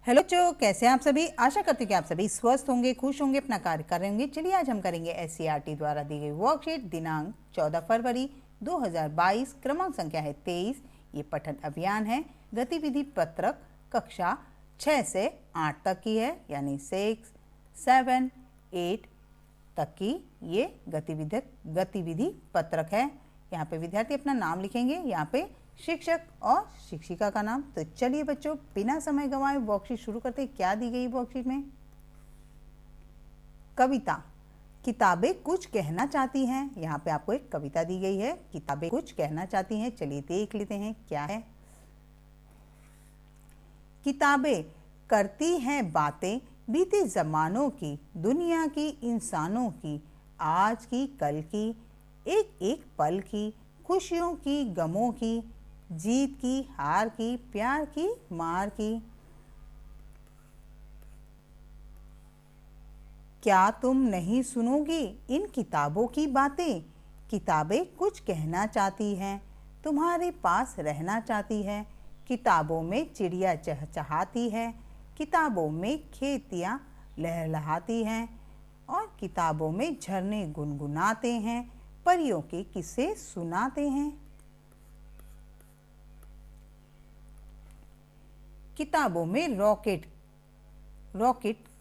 Hello बच्चों, कैसे हैं आप सभी। आशा करती हूँ कि आप सभी स्वस्थ होंगे, खुश होंगे, अपना कार्य कर रहे होंगे। चलिए आज हम करेंगे SCERT द्वारा दी गई वर्कशीट दिनांक 14 फरवरी 2022, क्रमांक संख्या है 23। ये पठन अभियान है। गतिविधि पत्रक कक्षा 6 से 8 तक की है, यानी 6, 7, 8 तक की ये गतिविधि पत्रक है। यहाँ पे विद्यार्थी अपना नाम लिखेंगे, यहाँ पे शिक्षक और शिक्षिका का नाम। तो चलिए बच्चों, बिना समय गंवाए वर्कशीट शुरू करते हैं। क्या दी गई वर्कशीट में? कविता। किताबें कुछ कहना चाहती हैं। यहाँ पे आपको एक कविता दी गई है, किताबें कुछ कहना चाहती हैं। चलिए देख लेते हैं क्या है। किताबें करती हैं बातें बीते जमानों की, दुनिया की, इंसानों की, आज की, कल की, एक एक पल की, खुशियों की, गमों की, जीत की, हार की, प्यार की, मार की। क्या तुम नहीं सुनोगी इन किताबों की बातें? किताबें कुछ कहना चाहती हैं, तुम्हारे पास रहना चाहती है। किताबों में चिड़िया चहचहाती है, किताबों में खेतियाँ लहलहाती हैं, और किताबों में झरने गुनगुनाते हैं, परियों के किस्से सुनाते हैं। किताबों में रॉकेट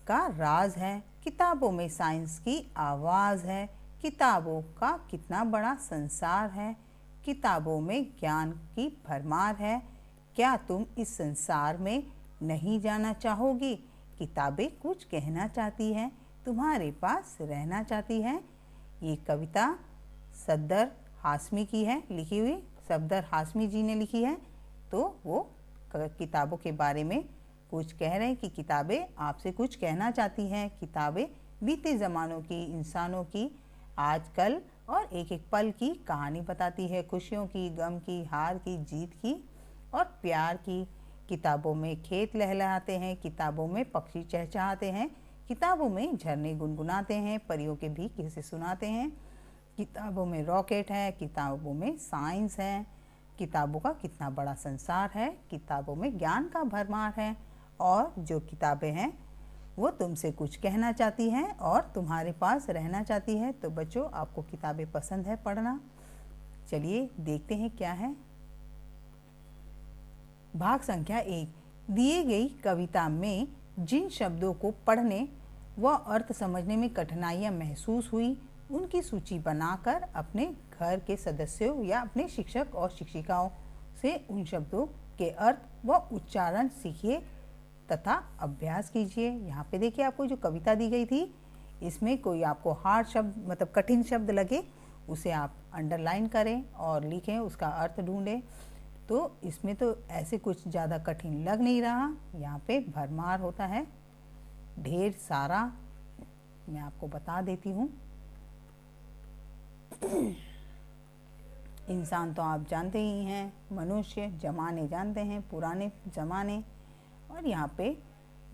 का राज है, किताबों में साइंस की आवाज़ है। किताबों का कितना बड़ा संसार है, किताबों में ज्ञान की भरमार है। क्या तुम इस संसार में नहीं जाना चाहोगी? किताबें कुछ कहना चाहती हैं, तुम्हारे पास रहना चाहती है। ये कविता सफदर हाशमी की है, लिखी हुई सफदर हाशमी जी ने लिखी है। तो वो किताबों के बारे में कुछ कह रहे हैं कि किताबें आपसे कुछ कहना चाहती हैं। किताबें बीते ज़मानों की, इंसानों की, आज कल और एक एक पल की कहानी बताती है, खुशियों की, गम की, हार की, जीत की और प्यार की। किताबों में खेत लहलहाते हैं, किताबों में पक्षी चहचहाते हैं, किताबों में झरने गुनगुनाते हैं, परियों के भी किस्से सुनाते हैं। किताबों में रॉकेट है, किताबों में साइंस है, किताबों का कितना बड़ा संसार है, किताबों में ज्ञान का भरमार है। और जो किताबें हैं वो तुमसे कुछ कहना चाहती हैं और तुम्हारे पास रहना चाहती है। तो बच्चों, आपको किताबें पसंद है पढ़ना? चलिए देखते हैं क्या है। भाग संख्या 1। दिए गई कविता में जिन शब्दों को पढ़ने व अर्थ समझने में कठिनाइयाँ महसूस हुई, उनकी सूची बनाकर अपने घर के सदस्यों या अपने शिक्षक और शिक्षिकाओं से उन शब्दों के अर्थ व उच्चारण सीखिए तथा अभ्यास कीजिए। यहाँ पे देखिए, आपको जो कविता दी गई थी, इसमें कोई आपको हार्ड शब्द मतलब कठिन शब्द लगे, उसे आप अंडरलाइन करें और लिखें, उसका अर्थ ढूंढें। तो इसमें तो ऐसे कुछ ज़्यादा कठिन लग नहीं रहा। यहाँ पे भरमार होता है, ढेर सारा। मैं आपको बता देती हूँ। इंसान तो आप जानते ही हैं, मनुष्य, जमाने जानते हैं, पुराने जमाने। और यहाँ पे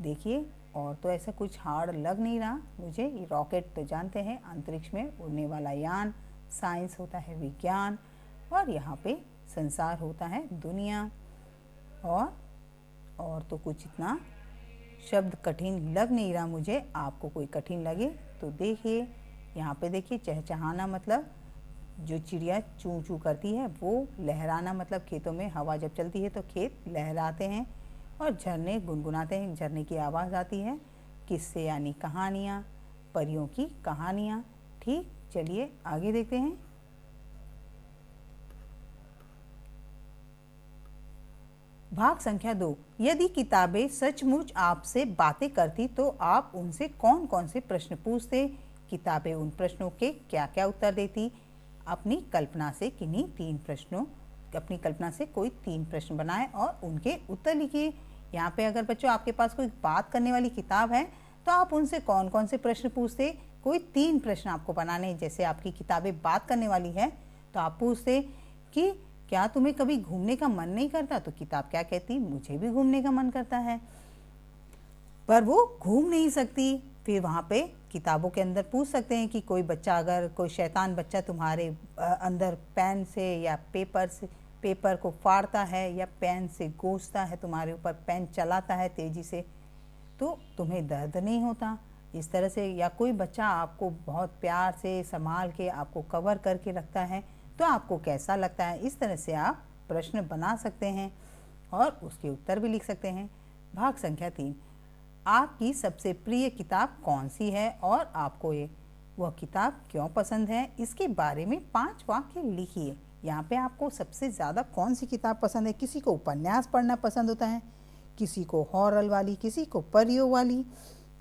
देखिए, और तो ऐसा कुछ हार्ड लग नहीं रहा मुझे। ये रॉकेट तो जानते हैं, अंतरिक्ष में उड़ने वाला यान। साइंस होता है विज्ञान, और यहाँ पे संसार होता है दुनिया। और तो कुछ इतना शब्द कठिन लग नहीं रहा मुझे। आपको कोई कठिन लगे तो देखिए। यहाँ पे देखिए, चहचहाना मतलब जो चिड़िया चूं चूं करती है वो, लहराना मतलब खेतों में हवा जब चलती है तो खेत लहराते हैं, और झरने गुनगुनाते हैं, झरने की आवाज़ आती है। किस्से यानी कहानियाँ, परियों की कहानियाँ। ठीक, चलिए आगे देखते हैं। भाग संख्या 2। यदि किताबें सचमुच आपसे बातें करती तो आप उनसे कौन कौन से प्रश्न पूछते? किताबें उन प्रश्नों के क्या क्या उत्तर देती? अपनी कल्पना से कोई 3 प्रश्न बनाएं और उनके उत्तर लिखिए। यहाँ पे अगर बच्चों आपके पास कोई बात करने वाली किताब है तो आप उनसे कौन कौन से प्रश्न पूछते? कोई 3 प्रश्न आपको बनाने हैं। जैसे आपकी किताबें बात करने वाली है तो आप पूछते कि क्या तुम्हें कभी घूमने का मन नहीं करता? तो किताब क्या कहती? मुझे भी घूमने का मन करता है, पर वो घूम नहीं सकती। फिर वहाँ पे किताबों के अंदर पूछ सकते हैं कि कोई बच्चा, अगर कोई शैतान बच्चा तुम्हारे अंदर पेन से या पेपर को फाड़ता है या पेन से गोसता है, तुम्हारे ऊपर पेन चलाता है तेज़ी से, तो तुम्हें दर्द नहीं होता। इस तरह से, या कोई बच्चा आपको बहुत प्यार से संभाल के आपको कवर करके रखता है तो आपको कैसा लगता है। इस तरह से आप प्रश्न बना सकते हैं और उसके उत्तर भी लिख सकते हैं। भाग संख्या 3, आपकी सबसे प्रिय किताब कौन सी है और आपको वह किताब क्यों पसंद है, इसके बारे में 5 वाक्य लिखिए। यहाँ पे आपको सबसे ज़्यादा कौन सी किताब पसंद है। किसी को उपन्यास पढ़ना पसंद होता है, किसी को हॉरर वाली, किसी को परियों वाली,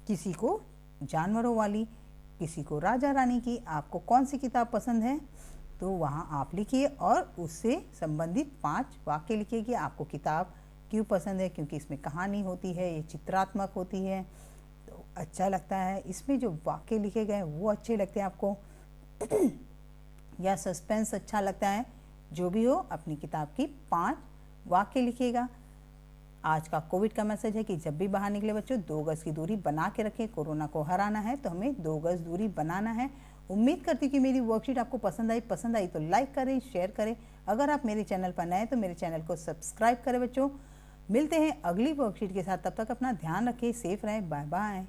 किसी को जानवरों वाली, किसी को राजा रानी की। आपको कौन सी किताब पसंद है तो वहाँ आप लिखिए और उससे संबंधित 5 वाक्य लिखिए कि आपको किताब क्यों पसंद है। क्योंकि इसमें कहानी होती है, ये चित्रात्मक होती है तो अच्छा लगता है। इसमें जो वाक्य लिखे गए वो अच्छे लगते हैं आपको या सस्पेंस अच्छा लगता है। जो भी हो, अपनी किताब की 5 वाक्य लिखिएगा। आज का कोविड का मैसेज है कि जब भी बाहर निकले बच्चों 2 गज की दूरी बना के रखें। कोरोना को हराना है तो हमें 2 गज दूरी बनाना है। उम्मीद करती हूँ कि मेरी वर्कशीट आपको पसंद आई तो लाइक करें, शेयर करें। अगर आप मेरे चैनल पर नए हैं तो मेरे चैनल को सब्सक्राइब करें बच्चों। मिलते हैं अगली वर्कशीट के साथ, तब तक अपना ध्यान रखें, सेफ रहें, बाय बाय।